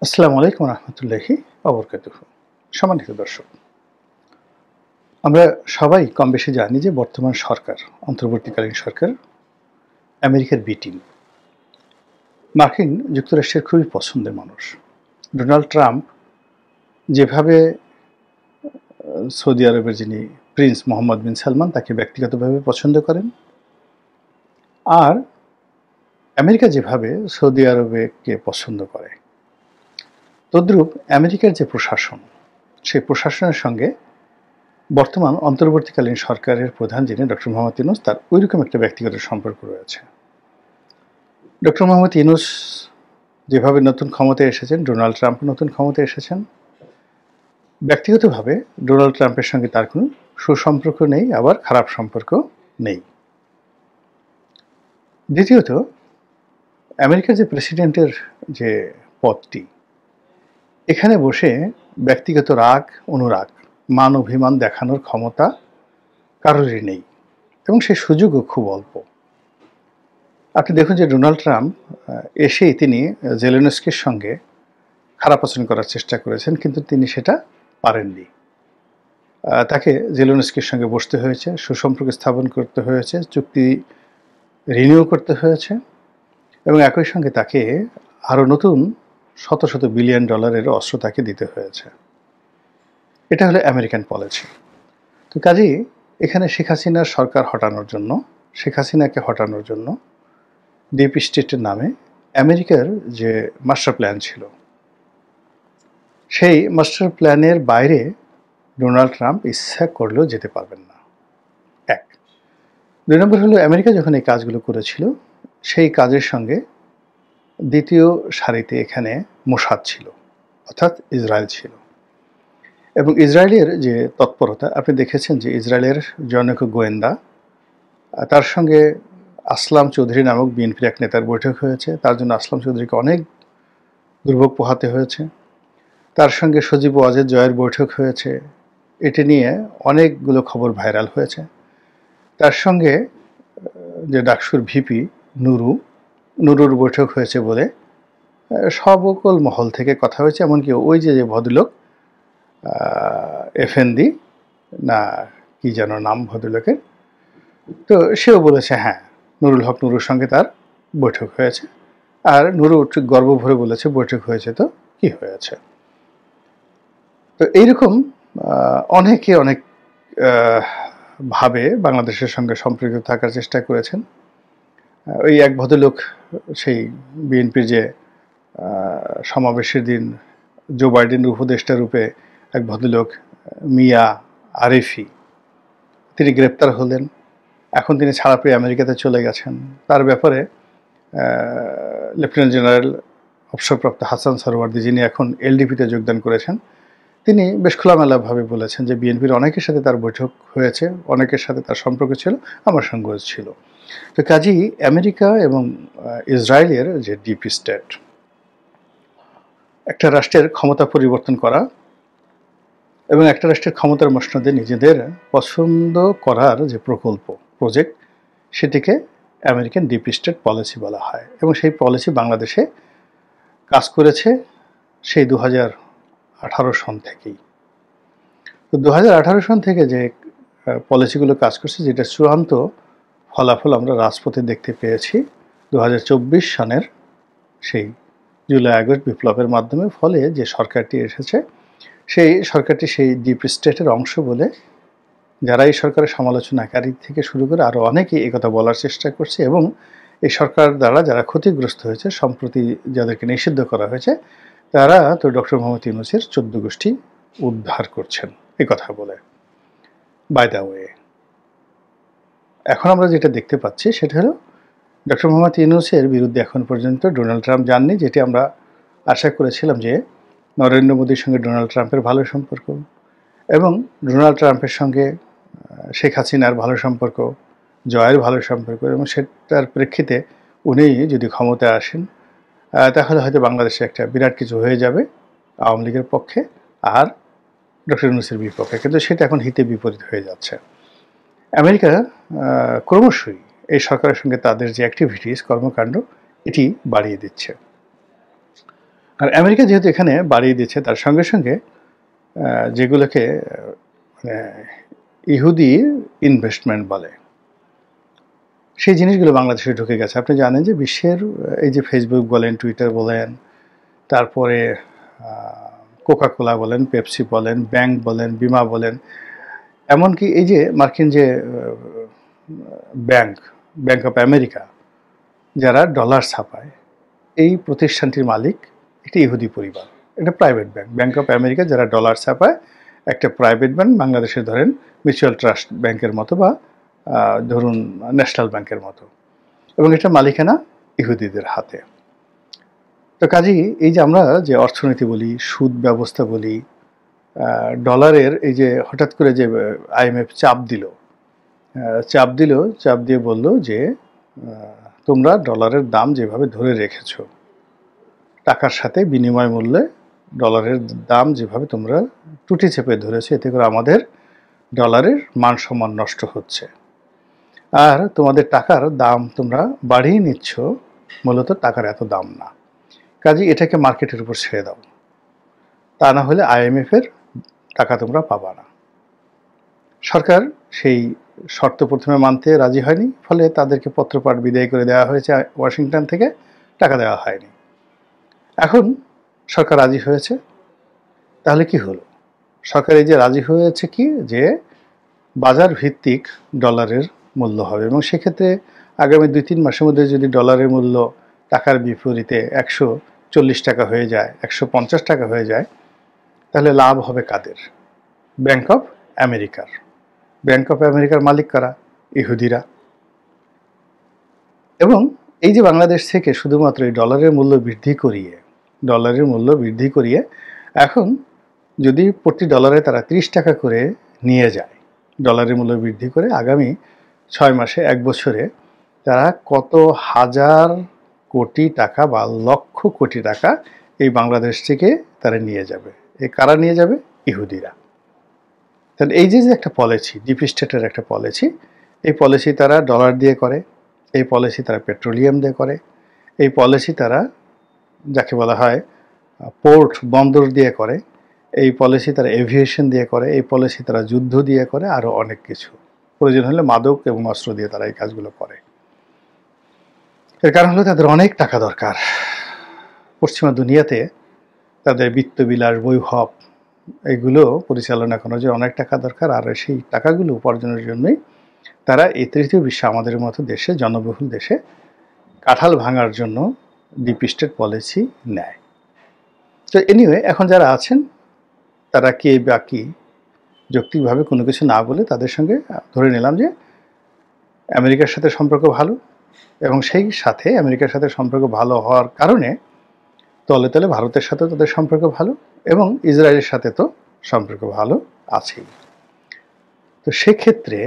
আসসালামু আলাইকুম রহমতুল্লাহি অবরকাতুহু। সম্মানিত দর্শক, আমরা সবাই কম বেশি জানি যে বর্তমান সরকার, অন্তর্বর্তীকালীন সরকার আমেরিকার বি টিম। মার্কিন যুক্তরাষ্ট্রের খুবই পছন্দের মানুষ। ডোনাল্ড ট্রাম্প যেভাবে সৌদি আরবের যিনি প্রিন্স মোহাম্মদ বিন সালমান তাকে ব্যক্তিগতভাবে পছন্দ করেন, আর আমেরিকা যেভাবে সৌদি আরবকে পছন্দ করে, তদ্রূপ আমেরিকার যে প্রশাসন, সেই প্রশাসনের সঙ্গে বর্তমান অন্তর্বর্তীকালীন সরকারের প্রধান যিনি ডক্টর মোহাম্মদ ইউনূস, তার ওইরকম একটা ব্যক্তিগত সম্পর্ক রয়েছে। ডক্টর মোহাম্মদ ইউনূস যেভাবে নতুন ক্ষমতায় এসেছেন, ডোনাল্ড ট্রাম্প নতুন ক্ষমতায় এসেছেন, ব্যক্তিগতভাবে ডোনাল্ড ট্রাম্পের সঙ্গে তার কোনো সুসম্পর্ক নেই, আবার খারাপ সম্পর্ক নেই। দ্বিতীয়ত, আমেরিকার যে প্রেসিডেন্টের যে পদটি, এখানে বসে ব্যক্তিগত রাগ, অনুরাগ, মান অভিমান দেখানোর ক্ষমতা কারোরই নেই, এবং সেই সুযোগও খুব অল্প। আপনি দেখুন যে ডোনাল্ড ট্রাম্প এসেই তিনি জেলেনস্কির সঙ্গে খারাপ আচরণ করার চেষ্টা করেছেন, কিন্তু তিনি সেটা পারেননি। তাকে জেলেনস্কির সঙ্গে বসতে হয়েছে, সুসম্পর্ক স্থাপন করতে হয়েছে, চুক্তি রিনিউ করতে হয়েছে, এবং একই সঙ্গে তাকে আরও নতুন শত শত বিলিয়ন ডলারের অস্ত্র তাকে দিতে হয়েছে। এটা হলো আমেরিকান পলিসি। তো কাজেই এখানে শেখ হাসিনার সরকার হটানোর জন্য, শেখ হাসিনাকে হটানোর জন্য ডিপ স্টেটের নামে আমেরিকার যে মাস্টার প্ল্যান ছিল, সেই মাস্টার প্ল্যানের বাইরে ডোনাল্ড ট্রাম্প ইচ্ছা করলেও যেতে পারবেন না। এক। দুই নম্বর হলো, আমেরিকা যখন এই কাজগুলো করেছিল, সেই কাজের সঙ্গে দ্বিতীয় সারিতে এখানে মোসাদ ছিল, অর্থাৎ ইসরায়েল ছিল। এবং ইসরায়েলের যে তৎপরতা আপনি দেখেছেন, যে ইসরায়েলের জনৈক গোয়েন্দা, তার সঙ্গে আসলাম চৌধুরী নামক বিএনপির এক নেতার বৈঠক হয়েছে। তার জন্য আসলাম চৌধুরীকে অনেক দুর্ভোগ পোহাতে হয়েছে। তার সঙ্গে সজীব ওয়াজেদ জয়ের বৈঠক হয়েছে, এটি নিয়ে অনেকগুলো খবর ভাইরাল হয়েছে। তার সঙ্গে যে ডাকসুর ভিপি নুরুর বৈঠক হয়েছে বলে সকল মহল থেকে কথা হয়েছে। এমনকি ওই যে ভদ্রলোক এফএনদি না কি যেন নাম ভদ্রলোকের, তো সেও বলেছে হ্যাঁ, নুরুল হক নুরুর সঙ্গে তার বৈঠক হয়েছে। আর নুরু ঠিক গর্ব ভরে বলেছে বৈঠক হয়েছে তো কি হয়েছে। তো এইরকম অনেকে অনেক ভাবে বাংলাদেশের সঙ্গে সম্পৃক্ত থাকার চেষ্টা করেছেন। ওই এক ভদ্রলোক, সেই বিএনপির যে সমাবেশের দিন জো বাইডেনের উপদেষ্টা রূপে এক ভদ্রলোক মিয়া আরিফি, তিনি গ্রেপ্তার হলেন। এখন তিনি ছাড়া পেয়ে আমেরিকাতে চলে গেছেন। তার ব্যাপারে লেফটেন্যান্ট জেনারেল অবসরপ্রাপ্ত হাসান সরওয়ার্দী, যিনি এখন এলডিপিতে যোগদান করেছেন, তিনি বেশ খোলামেলাভাবে বলেছেন যে বিএনপির অনেকের সাথে তার বৈঠক হয়েছে, অনেকের সাথে তার সম্পর্ক ছিল, আমার সঙ্গেও ছিল। তো কাজেই আমেরিকা এবং ইসরায়েলের যে ডিপ স্টেট, একটা রাষ্ট্রের ক্ষমতা পরিবর্তন করা এবং একটা রাষ্ট্রের ক্ষমতার মসনদে নিজেদের পছন্দ করার যে প্রজেক্ট, সেটিকে আমেরিকান ডিপ স্টেট পলিসি বলা হয়। এবং সেই পলিসি বাংলাদেশে কাজ করেছে সেই 2018 সন থেকেই। তো 2018 সন থেকে যে পলিসিগুলো কাজ করছে, যেটা চূড়ান্ত ফলাফল আমরা রাজপথে দেখতে পেয়েছি 2024 সনের সেই জুলাই আগস্ট বিপ্লবের মাধ্যমে। ফলে যে সরকারটি এসেছে, সেই সরকারটি সেই ডিপ স্টেটের অংশ বলে যারা এই সরকারের সমালোচনাকারী থেকে শুরু করে আরও অনেকেই একথা বলার চেষ্টা করছে। এবং এই সরকার দ্বারা যারা ক্ষতিগ্রস্ত হয়েছে, সম্প্রতি যাদেরকে নিষিদ্ধ করা হয়েছে, তারা তো ডক্টর মোহাম্মদ ইউনূসের 14 গোষ্ঠী উদ্ধার করছেন এই কথা বলে। বাই দ্য ওয়ে, এখন আমরা যেটা দেখতে পাচ্ছি সেটা হলো ডক্টর মোহাম্মদ ইউনূসের বিরুদ্ধে এখন পর্যন্ত ডোনাল্ড ট্রাম্প যাননি, যেটি আমরা আশা করেছিলাম যে নরেন্দ্র মোদীর সঙ্গে ডোনাল্ড ট্রাম্পের ভালো সম্পর্ক, এবং ডোনাল্ড ট্রাম্পের সঙ্গে শেখ হাসিনার ভালো সম্পর্ক, জয়ের ভালো সম্পর্ক, এবং সেটার প্রেক্ষিতে উনি যদি ক্ষমতায় আসেন, তাহলে হয়তো বাংলাদেশে একটা বিরাট কিছু হয়ে যাবে আওয়ামী লীগের পক্ষে আর ডক্টর ইউনূসের বিপক্ষে। কিন্তু সেটা এখন হিতে বিপরীত হয়ে যাচ্ছে। আমেরিকা ক্রমশই এই সরকারের সঙ্গে তাদের যে অ্যাক্টিভিটিস, কর্মকাণ্ড, এটি বাড়িয়ে দিচ্ছে। আর আমেরিকা যেহেতু এখানে বাড়িয়ে দিচ্ছে, তার সঙ্গে সঙ্গে যেগুলোকে মানে ইহুদি ইনভেস্টমেন্ট বলে, সেই জিনিসগুলো বাংলাদেশে ঢুকে গেছে। আপনি জানেন যে বিশ্বের এই যে ফেসবুক বলেন, টুইটার বলেন, তারপরে কোকাকোলা বলেন, পেপসি বলেন, ব্যাংক বলেন, বিমা বলেন, এমনকি এই যে মার্কিন যে ব্যাংক অফ আমেরিকা যারা ডলার ছাপায়, এই প্রতিষ্ঠানটির মালিক একটি ইহুদি পরিবার। এটা প্রাইভেট ব্যাংক অফ আমেরিকা যারা ডলার ছাপায়, একটা প্রাইভেট ব্যাংক, বাংলাদেশে ধরেন মিউচুয়াল ট্রাস্ট ব্যাংকের মতো বা ধরুন ন্যাশনাল ব্যাংকের মতো, এবং এটা মালিকানা ইহুদিদের হাতে। তো কাজেই এই যে আমরা যে অর্থনীতি বলি, সুদ ব্যবস্থা বলি, ডলারের এই যে হঠাৎ করে যে IMF চাপ দিয়ে বলল যে তোমরা ডলারের দাম যেভাবে ধরে রেখেছো, টাকার সাথে বিনিময় মূল্যে ডলারের দাম যেভাবে তোমরা টুটি চেপে ধরেছো, এতে করে আমাদের ডলারের মান সম্মান নষ্ট হচ্ছে, আর তোমাদের টাকার দাম তোমরা বাড়িয়ে নিচ্ছ, মূলত টাকার এত দাম না, কাজেই এটাকে মার্কেটের উপর ছেড়ে দাও, তা না হলে IMF-এর টাকা তোমরা পাবা না। সরকার সেই শর্ত প্রথমে মানতে রাজি হয়নি, ফলে তাদেরকে পত্রপাঠ বিদায় করে দেওয়া হয়েছে ওয়াশিংটন থেকে, টাকা দেওয়া হয়নি। এখন সরকার রাজি হয়েছে, তাহলে কি হলো? সরকার এই যে রাজি হয়েছে কি, যে বাজার ভিত্তিক ডলারের মূল্য হবে, এবং সেক্ষেত্রে আগামী 2-3 মাসের মধ্যে যদি ডলারের মূল্য টাকার বিপরীতে 140 টাকা হয়ে যায়, 150 টাকা হয়ে যায়, তাহলে লাভ হবে কাদের? ব্যাংক অফ আমেরিকার। ব্যাংক অফ আমেরিকার মালিক কারা? ইহুদিরা। এবং এই যে বাংলাদেশ থেকে শুধুমাত্র এই ডলারের মূল্য বৃদ্ধি করিয়ে এখন যদি প্রতি ডলারে তারা 30 টাকা করে নিয়ে যায়, ডলারের মূল্য বৃদ্ধি করে, আগামী 6 মাসে 1 বছরে তারা কত হাজার কোটি টাকা বা লক্ষ কোটি টাকা এই বাংলাদেশ থেকে তারা নিয়ে যাবে। কারা নিয়ে যাবে? ইহুদিরা। তাহলে এই যে একটা পলিসি, ডিপ স্টেটের একটা পলিসি, এই পলিসি তারা ডলার দিয়ে করে, এই পলিসি তারা পেট্রোলিয়াম দিয়ে করে, এই পলিসি তারা যাকে বলা হয় পোর্ট, বন্দর দিয়ে করে, এই পলিসি তারা এভিয়েশন দিয়ে করে, এই পলিসি তারা যুদ্ধ দিয়ে করে, আরও অনেক কিছু, প্রয়োজন হলে মাদক এবং অস্ত্র দিয়ে তারা এই কাজগুলো করে। এর কারণ হলো তাদের অনেক টাকা দরকার। পশ্চিমা দুনিয়াতে তাদের বিত্তবিলাস, বৈভব, এগুলো পরিচালনা করার জন্য অনেক টাকা দরকার, আর সেই টাকাগুলো উপার্জনের জন্যই তারা এই তৃতীয় বিশ্বে আমাদের মতো দেশে, জনবহুল দেশে কাঁঠাল ভাঙার জন্য ডিপ স্টেট পলিসি নেয়। তো এনিওয়ে, এখন যারা আছেন তারা কে বা কি, যৌক্তিকভাবে কোনো কিছু না বলে তাদের সঙ্গে ধরে নিলাম যে আমেরিকার সাথে সম্পর্ক ভালো, এবং সেই সাথে আমেরিকার সাথে সম্পর্ক ভালো হওয়ার কারণে তলে তলে ভারতের সাথে তাদের সম্পর্ক ভালো, এবং ইসরায়েলের সাথে তো সম্পর্ক ভালো আছেই। তো সেক্ষেত্রে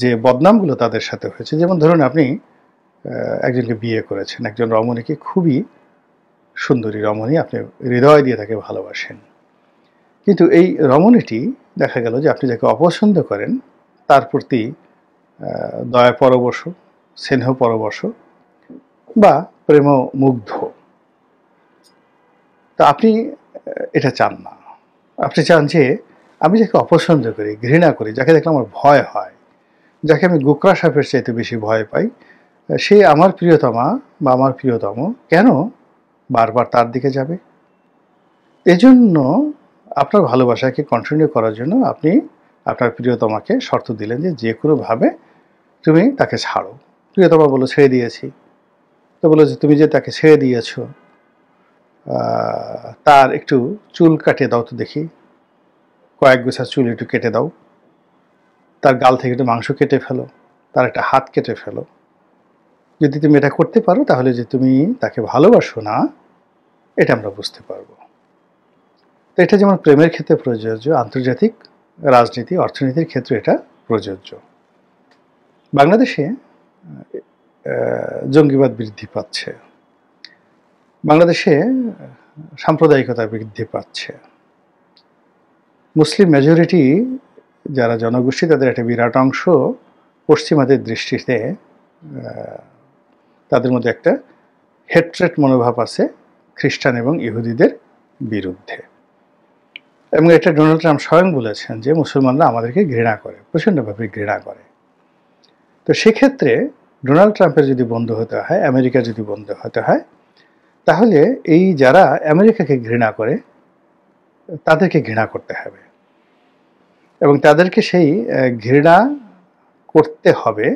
যে বদনামগুলো তাদের সাথে হয়েছে, যেমন ধরুন আপনি একজনকে বিয়ে করেছেন, একজন রমণীকে, খুবই সুন্দরী রমণী, আপনি হৃদয় দিয়ে তাকে ভালোবাসেন, কিন্তু এই রমণীটি দেখা গেল যে আপনি যাকে অপছন্দ করেন তার প্রতি দয়া পরবশ, স্নেহ পরবশ বা প্রেমমুগ্ধ। তা আপনি এটা চান না। আপনি চান যে আমি যাকে অপছন্দ করি, ঘৃণা করি, যাকে দেখলে আমার ভয় হয়, যাকে আমি গোকরা সাপের চাইতে বেশি ভয় পাই, সে আমার প্রিয়তমা বা আমার প্রিয়তম কেন বারবার তার দিকে যাবে? এজন্য আপনার ভালোবাসাকে কন্টিনিউ করার জন্য আপনি আপনার প্রিয়তমাকে শর্ত দিলেন যে যে কোনোভাবে তুমি তাকে ছাড়ো। প্রিয়তমা বললো ছেড়ে দিয়েছি। তো বললো যে তুমি যে তাকে ছেড়ে দিয়েছ, তার একটু চুল কাটিয়ে দাও তো দেখি, কয়েক গোছা চুল একটু কেটে দাও, তার গাল থেকে একটু মাংস কেটে ফেলো, তার একটা হাত কেটে ফেলো। যদি তুমি এটা করতে পারো তাহলে যে তুমি তাকে ভালোবাসো না, এটা আমরা বুঝতে পারবো। তো এটা যেমন প্রেমের ক্ষেত্রে প্রযোজ্য, আন্তর্জাতিক রাজনীতি, অর্থনীতির ক্ষেত্রে এটা প্রযোজ্য। বাংলাদেশে জঙ্গিবাদ বৃদ্ধি পাচ্ছে, বাংলাদেশে সাম্প্রদায়িকতা বৃদ্ধি পাচ্ছে, মুসলিম মেজরিটি যারা জনগোষ্ঠী তাদের একটা বিরাট অংশ পশ্চিমাদের দৃষ্টিতে তাদের মধ্যে একটা হেট্রেট মনোভাব আছে খ্রিস্টান এবং ইহুদিদের বিরুদ্ধে। এবং এটা ডোনাল্ড ট্রাম্প স্বয়ং বলেছেন যে মুসলমানরা আমাদেরকে ঘৃণা করে, প্রচণ্ডভাবে ঘৃণা করে। তো সেক্ষেত্রে ডোনাল্ড ট্রাম্পের যদি বন্ধু হতে হয়, আমেরিকার যদি বন্ধু হতে হয়, তাহলে এই যারা আমেরিকাকে ঘৃণা করে তাদেরকে ঘৃণা করতে হবে এবং তাদেরকে সেই ঘৃণা করতে হবে।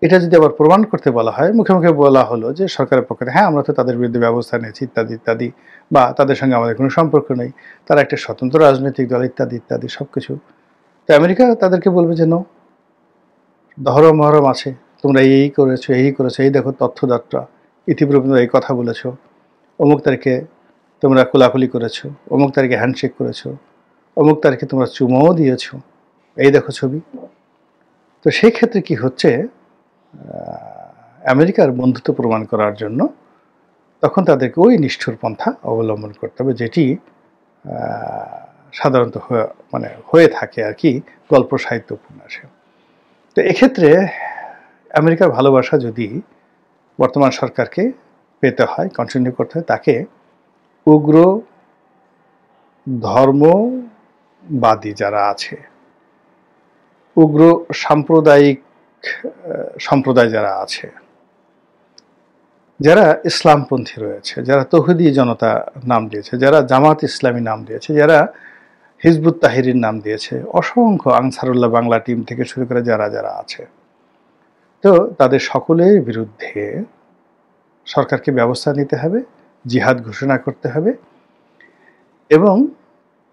এটা যদি আবার প্রমাণ করতে বলা হয়, মুখে মুখে বলা হলো যে সরকারের পক্ষ থেকে হ্যাঁ আমরা তো তাদের বিরুদ্ধে ব্যবস্থা নিয়েছি ইত্যাদি ইত্যাদি, বা তাদের সঙ্গে আমাদের কোনো সম্পর্ক নেই, তারা একটা স্বতন্ত্র রাজনৈতিক দল ইত্যাদি ইত্যাদি সব কিছু। তো আমেরিকা তাদেরকে বলবে যে নো, ধরম মহরম আছে, তোমরা এই করেছো এই করেছো, এই দেখো তথ্যদাত্রা ইতিপূর্বে তোমরা এই কথা বলেছো, অমুক তারিখে তোমরা কোলাকুলি করেছো, অমুক তারিখে হ্যান্ডশেক করেছো, অমুক তারিখে তোমরা চুমোও দিয়েছো, এই দেখো ছবি। তো সেই ক্ষেত্রে কি হচ্ছে, আমেরিকার বন্ধুত্ব প্রমাণ করার জন্য তখন তাদেরকে ওই নিষ্ঠুর পন্থা অবলম্বন করতে হবে, যেটি সাধারণত হয়ে থাকে আর কি গল্প সাহিত্য উপন্যাসে। তো এক্ষেত্রে আমেরিকার ভালোবাসা যদি বর্তমান সরকারকে পেতে হয়, কন্টিনিউ করতে হয়, তাকে উগ্র ধর্মবাদী যারা আছে, উগ্র সাম্প্রদায়িক সম্প্রদায় যারা আছে, যারা ইসলামপন্থী রয়েছে, যারা তৌহিদি জনতা নাম দিয়েছে, যারা জামাত ইসলামী নাম দিয়েছে, যারা হিজবুত তাহরির নাম দিয়েছে, অসংখ্য আনসারুল্লাহ বাংলা টিম থেকে শুরু করে যারা যারা আছে, তো তাদের সকলের বিরুদ্ধে সরকারকে ব্যবস্থা নিতে হবে, জিহাদ ঘোষণা করতে হবে এবং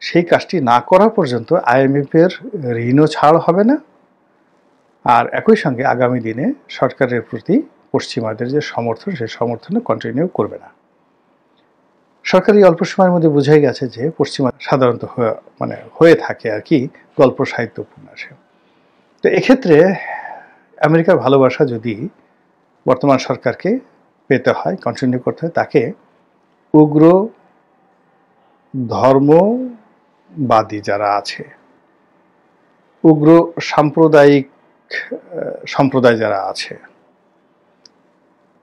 সেই কাজটি না করা পর্যন্ত আইএমএফের ঋণও ছাড় হবে না। আর একই সঙ্গে আগামী দিনে সরকারের প্রতি পশ্চিমাদের যে সমর্থন, সেই সমর্থনে কন্টিনিউ করবে না। সরকার এই অল্প সময়ের মধ্যে বুঝে গেছে যে পশ্চিমা সাধারণত হয়ে থাকে আর কি গল্প সাহিত্য উপন্যাসে। তো এক্ষেত্রে আমেরিকার ভালোবাসা যদি বর্তমান সরকারকে পেতে হয়, কন্টিনিউ করতে হয়, তাকে উগ্র ধর্মবাদী যারা আছে, উগ্র সাম্প্রদায়িক সম্প্রদায় যারা আছে,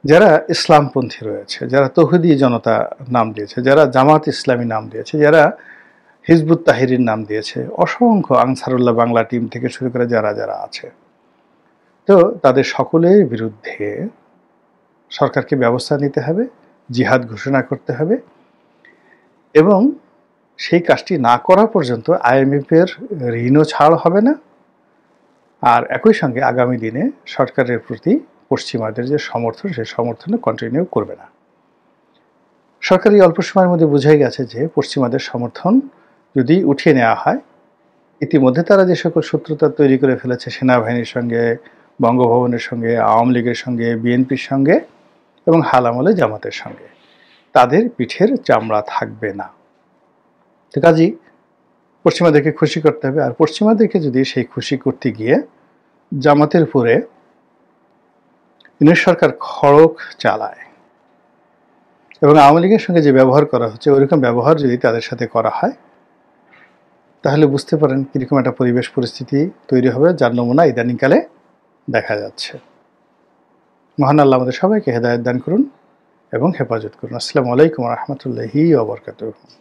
যারা ইসলামপন্থী রয়েছে, যারা তৌহিদি জনতা নাম দিয়েছে, যারা জামাত ইসলামী নাম দিয়েছে, যারা হিজবুত তাহরির নাম দিয়েছে, অসংখ্য আনসারুল্লাহ বাংলা টিম থেকে শুরু করে যারা যারা আছে, তো তাদের সকলের বিরুদ্ধে সরকারকে ব্যবস্থা নিতে হবে, জিহাদ ঘোষণা করতে হবে এবং সেই কাজটি না করা পর্যন্ত আইএমএফের ঋণও ছাড় হবে না। আর একই সঙ্গে আগামী দিনে সরকারের প্রতি পশ্চিমাদের যে সমর্থন, সেই সমর্থনে কন্টিনিউ করবে না। সরকার এই অল্প সময়ের মধ্যে বুঝে গেছে যে পশ্চিমাদের সমর্থন যদি উঠিয়ে নেওয়া হয়, ইতিমধ্যে তারা যে সকল শত্রুতা তৈরি করে ফেলেছে সেনাবাহিনীর সঙ্গে, বঙ্গভবনের সঙ্গে, আওয়ামী লীগের সঙ্গে, বিএনপির সঙ্গে এবং হাল আমলে জামাতের সঙ্গে, তাদের পিঠের চামড়া থাকবে না। তো কাজেই পশ্চিমাদেরকে খুশি করতে হবে। আর পশ্চিমাদেরকে যদি সেই খুশি করতে গিয়ে জামাতের উপরে ইউনিট সরকার খড়গ চালায় এবং আওয়ামী লীগের সঙ্গে যে ব্যবহার করা হচ্ছে ওইরকম ব্যবহার যদি তাদের সাথে করা হয়, তাহলে বুঝতে পারেন কীরকম একটা পরিবেশ পরিস্থিতি তৈরি হবে, যার নমুনা ইদানিংকালে দেখা যাচ্ছে। মহান আল্লাহ আমাদের সবাইকে হেদায়েত দান করুন এবং হেফাজত করুন। আসসালামু আলাইকুম ওয়া রাহমাতুল্লাহি ওয়া বারাকাতুহু।